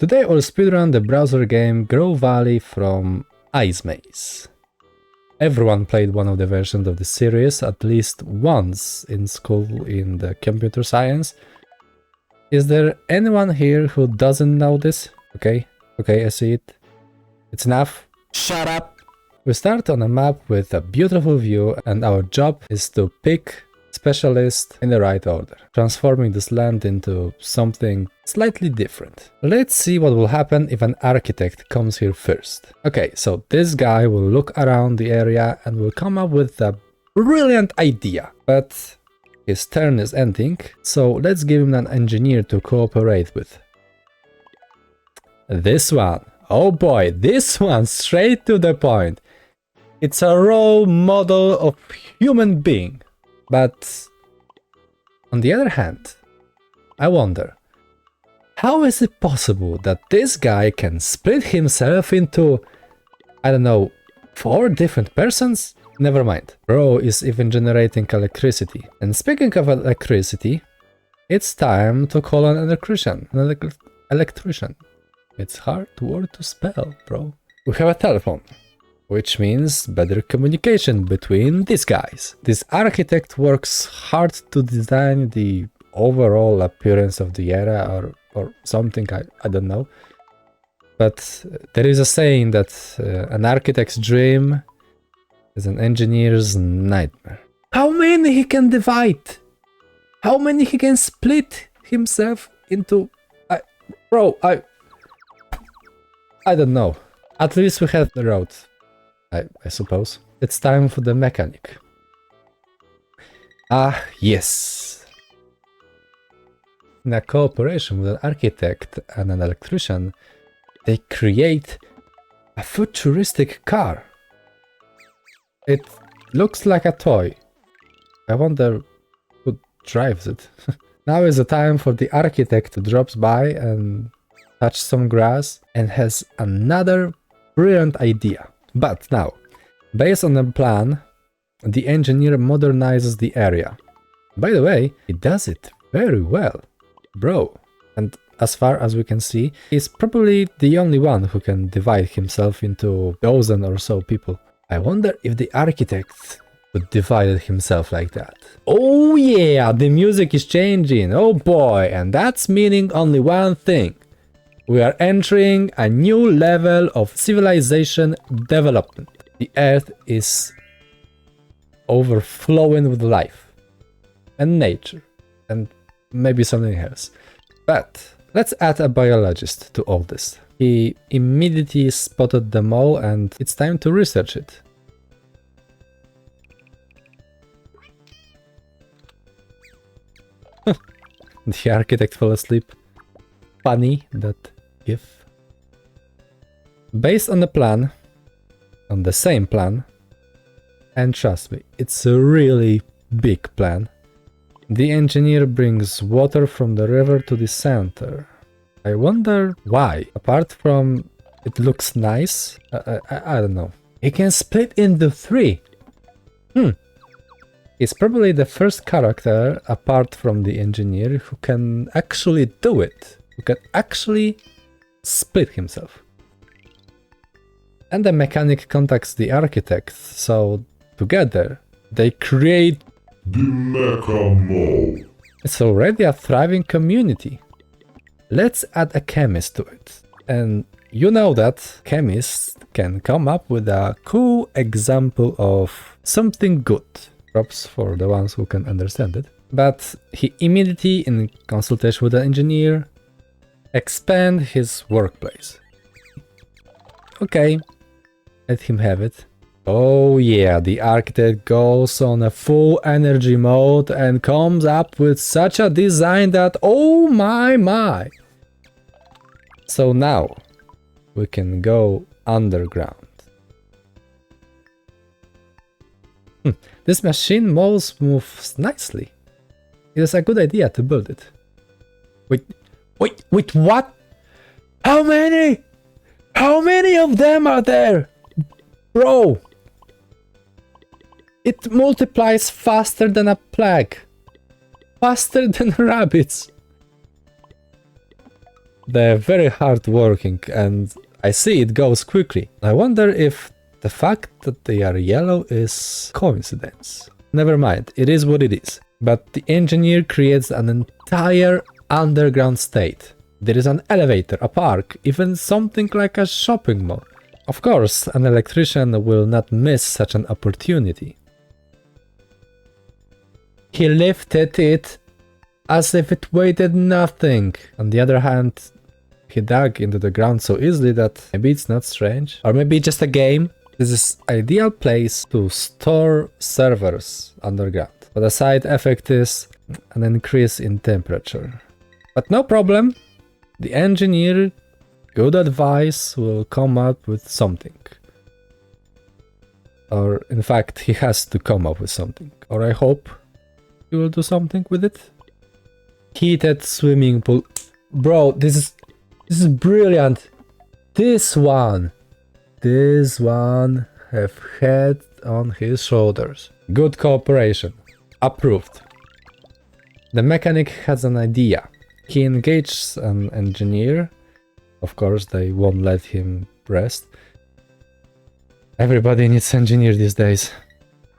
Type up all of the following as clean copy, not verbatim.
Today we'll speedrun the browser game Grow Valley from Ice Maze. Everyone played one of the versions of the series at least once in school in the computer science. Is there anyone here who doesn't know this? Okay, I see it. It's enough. Shut up! We start on a map with a beautiful view, and our job is to pick specialist in the right order, transforming this land into something slightly different. Let's see what will happen if an architect comes here first. Okay, so this guy will look around the area and will come up with a brilliant idea, but his turn is ending, so let's give him an engineer to cooperate with. This one. Oh boy, this one, straight to the point. It's a role model of human being. But on the other hand, I wonder, how is it possible that this guy can split himself into, I don't know, 4 different persons? Never mind. Bro is even generating electricity. And speaking of electricity, it's time to call an electrician. Electrician. It's hard word to spell, bro. We have a telephone, which means better communication between these guys. This architect works hard to design the overall appearance of the area or something, I don't know. But there is a saying that an architect's dream is an engineer's nightmare. How many he can divide? How many he can split himself into? I don't know. At least we have the road. I suppose. It's time for the mechanic. Ah, yes. In a cooperation with an architect and an electrician, they create a futuristic car. It looks like a toy. I wonder who drives it. Now is the time for the architect to drop by and touch some grass and has another brilliant idea. But now, based on the plan, the engineer modernizes the area. By the way, he does it very well, bro. And as far as we can see, he's probably the only one who can divide himself into dozen or so people. I wonder if the architect would divide himself like that. Oh yeah, the music is changing, oh boy, and that's meaning only one thing. We are entering a new level of civilization development. The earth is overflowing with life and nature and maybe something else. But let's add a biologist to all this. He immediately spotted them all and it's time to research it. The architect fell asleep. Funny that if based on the plan, on the same plan, and trust me, it's a really big plan, the engineer brings water from the river to the center. I wonder why. Apart from it looks nice, I don't know. He can split into 3. He's probably the first character apart from the engineer who can actually do it. Who can actually split himself. And the mechanic contacts the architect, so together they create the Mecha Mall. It's already a thriving community. Let's add a chemist to it. And you know that chemists can come up with a cool example of something good. Props for the ones who can understand it. But he immediately, in consultation with the engineer, expand his workplace. Okay, let him have it. Oh yeah, the architect goes on a full energy mode and comes up with such a design that oh my. So now we can go underground. This machine moves nicely. It is a good idea to build it. Wait, what? How many? How many of them are there? Bro! It multiplies faster than a plague. Faster than rabbits. They're very hard working and I see it goes quickly. I wonder if the fact that they are yellow is coincidence. Never mind, it is what it is. But the engineer creates an entire underground state. There is an elevator, a park, even something like a shopping mall. Of course, an electrician will not miss such an opportunity. He lifted it as if it weighed nothing. On the other hand, he dug into the ground so easily that maybe it's not strange. Or maybe just a game. This is ideal place to store servers underground. But the side effect is an increase in temperature. But no problem. The engineer, good advice, will come up with something. Or in fact, he has to come up with something. Or I hope he will do something with it. Heated swimming pool. Bro, this is brilliant. This one have head on his shoulders. Good cooperation. Approved. The mechanic has an idea. He engages an engineer. Of course, they won't let him rest. Everybody needs engineer these days.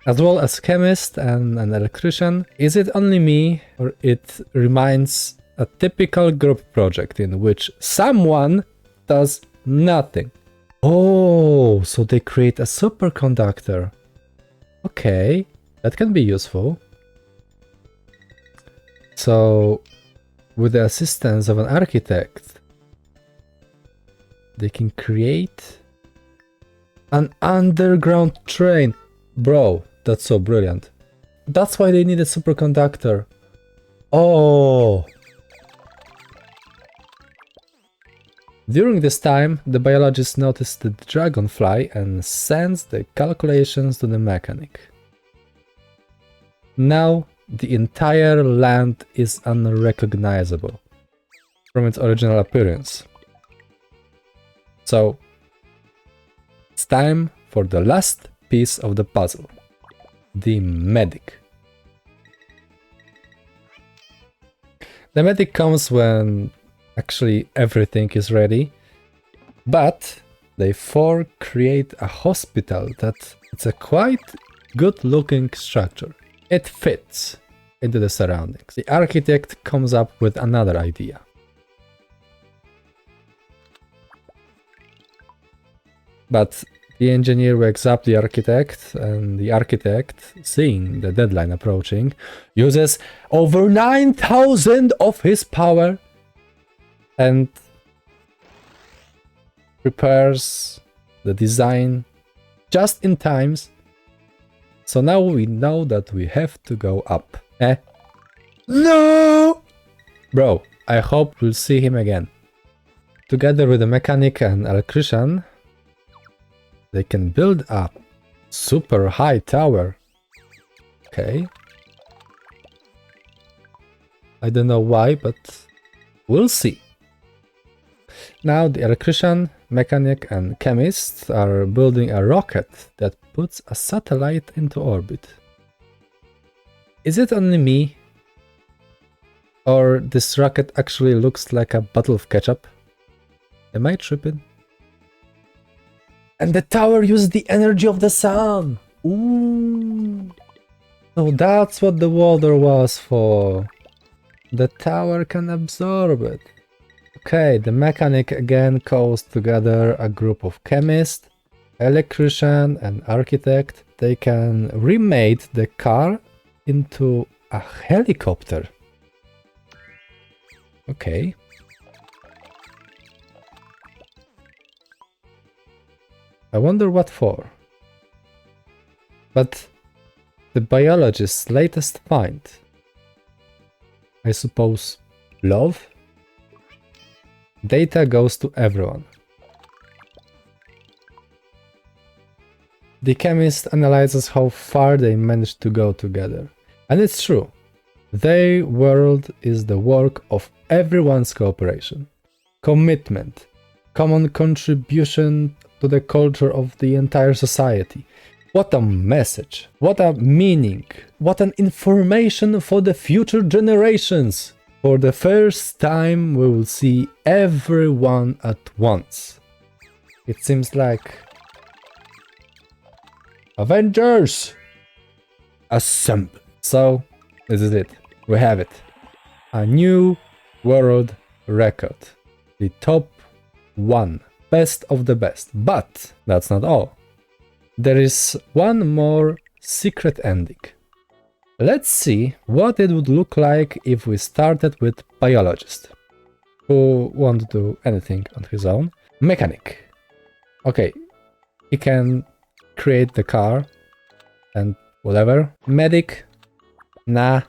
As well as chemist and an electrician. Is it only me, or it reminds a typical group project in which someone does nothing? Oh, so they create a superconductor. Okay, that can be useful. So, with the assistance of an architect, they can create an underground train. Bro, that's so brilliant. That's why they need a superconductor. Oh. During this time, the biologist noticed the dragonfly and sends the calculations to the mechanic. Now, the entire land is unrecognizable from its original appearance. So, it's time for the last piece of the puzzle. The medic. The medic comes when actually everything is ready, but they create a hospital that it's a quite good looking structure. It fits into the surroundings. The architect comes up with another idea. But the engineer wakes up the architect, and the architect, seeing the deadline approaching, uses over 9,000 of his power and prepares the design just in time. So now we know that we have to go up. No! Bro, I hope we'll see him again. Together with the mechanic and electrician, they can build a super high tower. Okay. I don't know why, but we'll see. Now the electrician, mechanic and chemist are building a rocket that puts a satellite into orbit. Is it only me? Or this rocket actually looks like a bottle of ketchup? Am I tripping? And the tower uses the energy of the sun! Ooh! So that's what the water was for. The tower can absorb it. Okay, the mechanic again calls together a group of chemists, electrician and architect. They can remake the car into a helicopter. Okay. I wonder what for. But the biologist's latest find, I suppose, love? Data goes to everyone. The chemist analyzes how far they managed to go together. And it's true. Their world is the work of everyone's cooperation, commitment, common contribution to the culture of the entire society. What a message, what a meaning, what an information for the future generations. For the first time, we will see everyone at once. It seems like... Avengers! Assemble! So, this is it. We have it. A new world record. The top 1. Best of the best. But that's not all. There is one more secret ending. Let's see what it would look like if we started with biologist, who won't do anything on his own. Mechanic. Okay, he can create the car and whatever. Medic. Nah.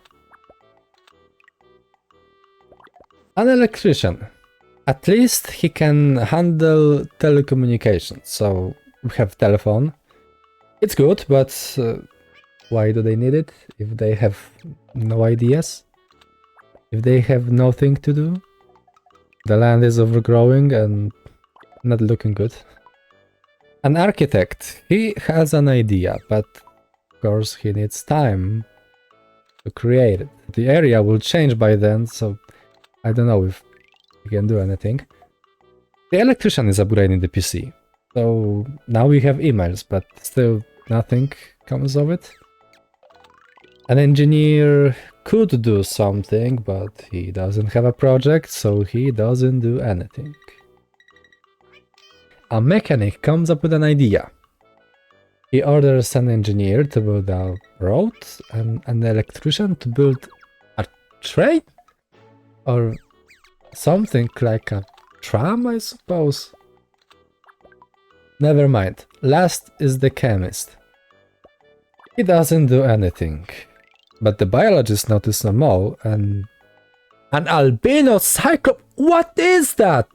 An electrician. At least he can handle telecommunications, so we have telephone. It's good, but why do they need it if they have no ideas? If they have nothing to do? The land is overgrowing and not looking good. An architect. He has an idea, but of course he needs time to create it. The area will change by then, so I don't know if he can do anything. The electrician is upgrading the PC. So now we have emails, but still nothing comes of it. An engineer could do something, but he doesn't have a project, so he doesn't do anything. A mechanic comes up with an idea. He orders an engineer to build a road and an electrician to build a train? Or something like a tram, I suppose. Never mind. Last is the chemist. He doesn't do anything. But the biologist noticed a mole and... An albino cyclops? What is that?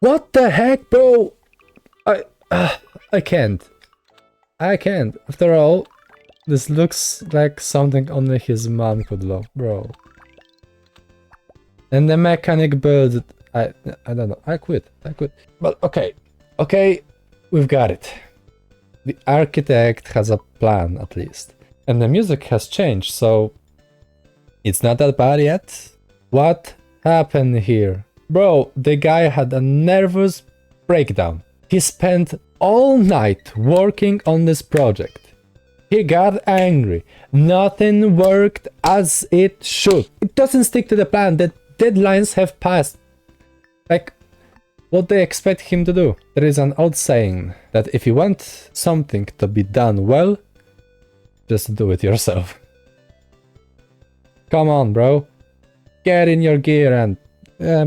What the heck, bro? I can't. I can't. After all, this looks like something only his mom could love, bro. And the mechanic built... I don't know. I quit. But okay, we've got it. The architect has a plan, at least. And the music has changed, so... It's not that bad yet. What happened here? Bro, the guy had a nervous breakdown. He spent all night working on this project. He got angry. Nothing worked as it should. It doesn't stick to the plan. The deadlines have passed. Like... What they expect him to do? There is an old saying that if you want something to be done well, just do it yourself. Come on, bro. Get in your gear and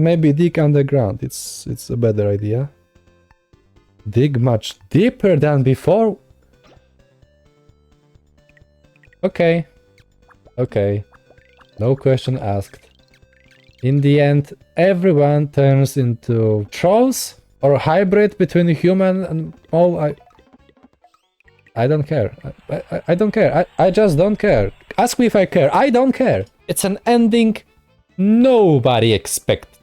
maybe dig underground. It's a better idea. Dig much deeper than before? Okay. No question asked. In the end, everyone turns into trolls or a hybrid between a human and all. I don't care. I don't care. I just don't care. Ask me if I care. I don't care. It's an ending nobody expects.